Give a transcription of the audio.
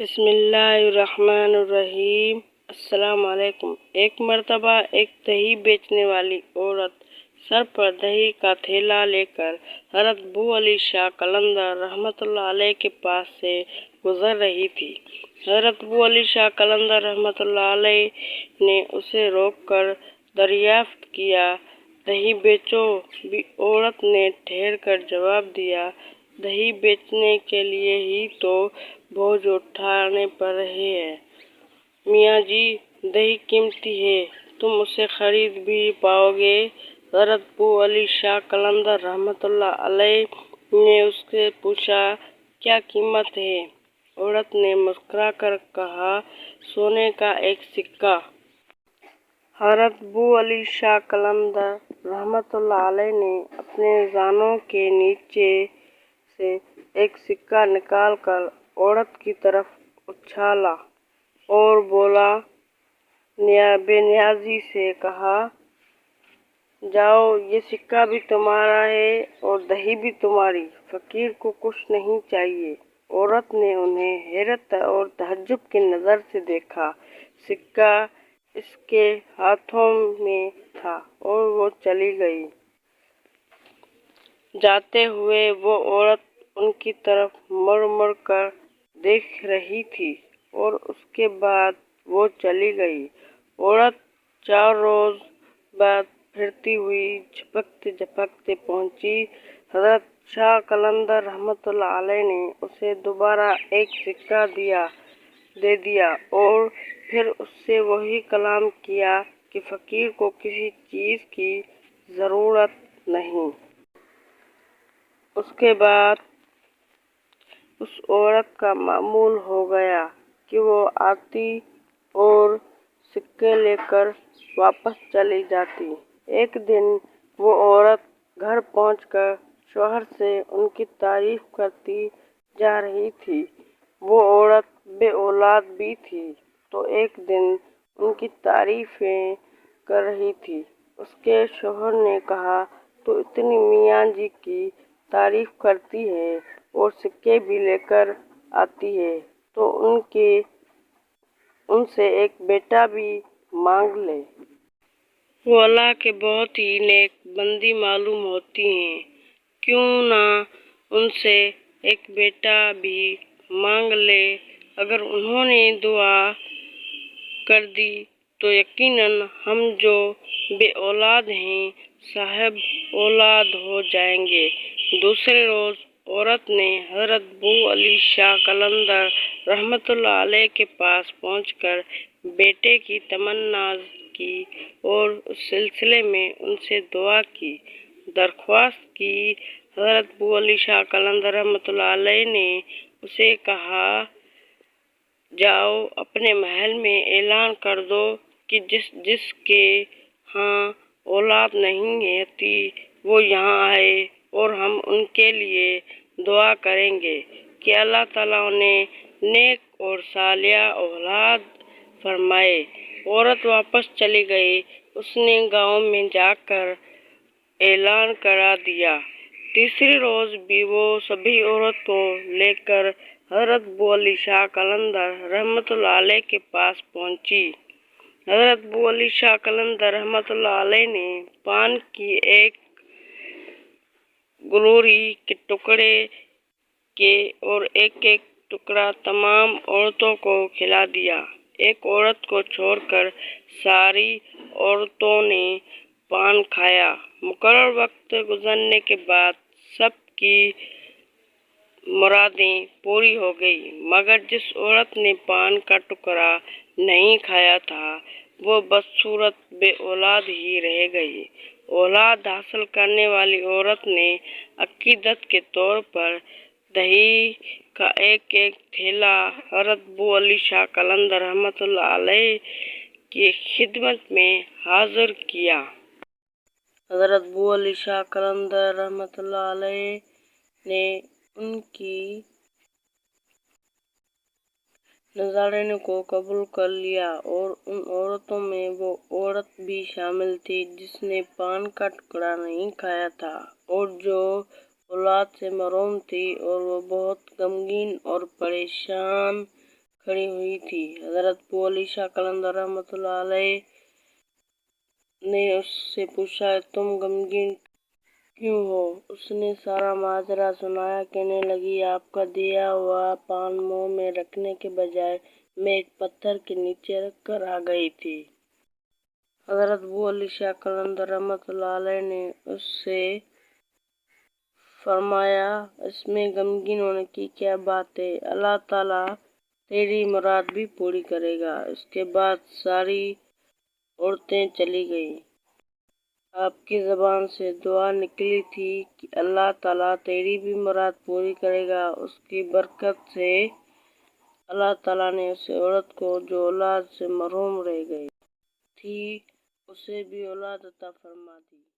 بسم اللہ الرحمن الرحیم۔ السلام علیکم۔ ایک مرتبہ ایک دہی بیچنے والی عورت سر پر دہی کا تھیلا لے کر حضرت ابو علی شاہ قلندر رحمۃ اللہ علیہ کے پاس سے گزر رہی تھی۔ حضرت ابو علی شاہ قلندر رحمۃ اللہ علیہ نے اسے روک کر دریافت کیا، دہی بیچو؟ عورت نے ٹھہر کر جواب دیا، دہی بیچنے کے لیے ہی تو بوجھ اٹھانے پڑ رہے ہیں میاں جی، دہی قیمتی ہے، تم اسے خرید بھی پاؤ گے؟ حضرت ابو علی شاہ قلندر رحمۃ اللہ علیہ نے اس سے پوچھا، کیا قیمت ہے؟ عورت نے مسکرا کر کہا، سونے کا ایک سکہ۔ حضرت ابو علی شاہ قلندر رحمۃ اللہ علیہ نے اپنے زانوں کے نیچے سے ایک سکہ نکال کر عورت کی طرف اچھالا اور بولا، بے نیازی سے کہا، جاؤ، یہ سکہ بھی تمہارا ہے اور دہی بھی تمہاری، فقیر کو کچھ نہیں چاہیے۔ عورت نے انہیں حیرت اور تعجب کی نظر سے دیکھا، سکہ اس کے ہاتھوں میں تھا اور وہ چلی گئی۔ جاتے ہوئے وہ عورت ان کی طرف مڑ مڑ کر دیکھ رہی تھی اور اس کے بعد وہ چلی گئی۔ عورت 4 روز بعد پھرتی ہوئی جھپکتے جھپکتے پہنچی۔ حضرت شاہ قلندر رحمۃ اللہ علیہ نے اسے دوبارہ ایک سکہ دے دیا اور پھر اس سے وہی کلام کیا کہ فقیر کو کسی چیز کی ضرورت نہیں۔ اس کے بعد اس عورت کا معمول ہو گیا کہ وہ آتی اور سکے لے کر واپس چلی جاتی۔ ایک دن وہ عورت گھر پہنچ کر شوہر سے ان کی تعریف کرتی جا رہی تھی۔ وہ عورت بے اولاد بھی تھی تو ایک دن ان کی تعریفیں کر رہی تھی۔ اس کے شوہر نے کہا، تو اتنی میاں جی کی تعریف کرتی ہے اور سکے بھی لے کر آتی ہے تو ان سے ایک بیٹا بھی مانگ لے۔ وہ اللہ کے بہت ہی نیک بندی معلوم ہوتی ہیں، کیوں نہ ان سے ایک بیٹا بھی مانگ لے؟ اگر انہوں نے دعا کر دی تو یقیناً ہم جو بے اولاد ہیں صاحب اولاد ہو جائیں گے۔ دوسرے روز عورت نے حضرت ابو علی شاہ قلندر رحمۃ اللہ علیہ کے پاس پہنچ کر بیٹے کی تمنا کی اور اس سلسلے میں ان سے دعا کی، درخواست کی۔ حضرت ابو علی شاہ قلندر رحمۃ اللہ علیہ نے اسے کہا، جاؤ، اپنے محل میں اعلان کر دو کہ جس کے ہاں اولاد نہیں ہوتی وہ یہاں آئے اور ہم ان کے لیے دعا کریں گے کہ اللہ تعالیٰ انہیں نیک اور صالحہ اولاد فرمائے۔ عورت واپس چلی گئی۔ اس نے گاؤں میں جا کر اعلان کرا دیا۔ تیسرے روز بھی وہ سبھی عورتوں لے کر حضرت ابو علی شاہ قلندر رحمۃ اللہ علیہ کے پاس پہنچی۔ حضرت ابو علی شاہ قلندر رحمۃ اللہ علیہ نے پان کی ایک گلوری کے ٹکڑے اور ایک ایک ٹکڑا تمام عورتوں کو کھلا دیا۔ ایک عورت کو چھوڑ کر ساری عورتوں نے پان کھایا۔ مقررہ وقت گزرنے کے بعد سب کی مرادیں پوری ہو گئیں، مگر جس عورت نے پان کا ٹکڑا نہیں کھایا تھا وہ بدصورت بے اولاد ہی رہ گئی۔ اولاد حاصل کرنے والی عورت نے عقیدت کے طور پر دہی کا ایک ایک تھیلا حضرت ابو علی شاہ قلندر رحمۃ اللہ علیہ کی خدمت میں حاضر کیا۔ حضرت ابو علی شاہ قلندر رحمۃ اللہ علیہ نے ان کی نذرانے کو قبول کر لیا اور ان عورتوں میں وہ عورت بھی شامل تھی جس نے پان کا ٹکڑا نہیں کھایا تھا اور جو اولاد سے محروم تھی، اور وہ بہت غمگین اور پریشان کھڑی ہوئی تھی۔ حضرت ابو علی شاہ قلندر رحمۃ اللہ علیہ نے اس سے پوچھا، تم غمگین کیوں ہو؟ اس نے سارا ماجرا سنایا۔ کہنے لگی، آپ کا دیا ہوا پان منہ میں رکھنے کے بجائے میں ایک پتھر کے نیچے رکھ کر آ گئی تھی۔ حضرت ابو علی شاہ قلندر رحمۃ اللہ علیہ نے اس سے فرمایا، اس میں غمگین ہونے کی کیا بات ہے؟ اللہ تعالیٰ تیری مراد بھی پوری کرے گا۔ اس کے بعد ساری عورتیں چلی گئیں۔ آپ کی زبان سے دعا نکلی تھی کہ اللہ تعالیٰ تیری بھی مراد پوری کرے گا۔ اس کی برکت سے اللہ تعالیٰ نے اس عورت کو جو اولاد سے محروم رہ گئی تھی، اسے بھی اولاد عطا فرما دی۔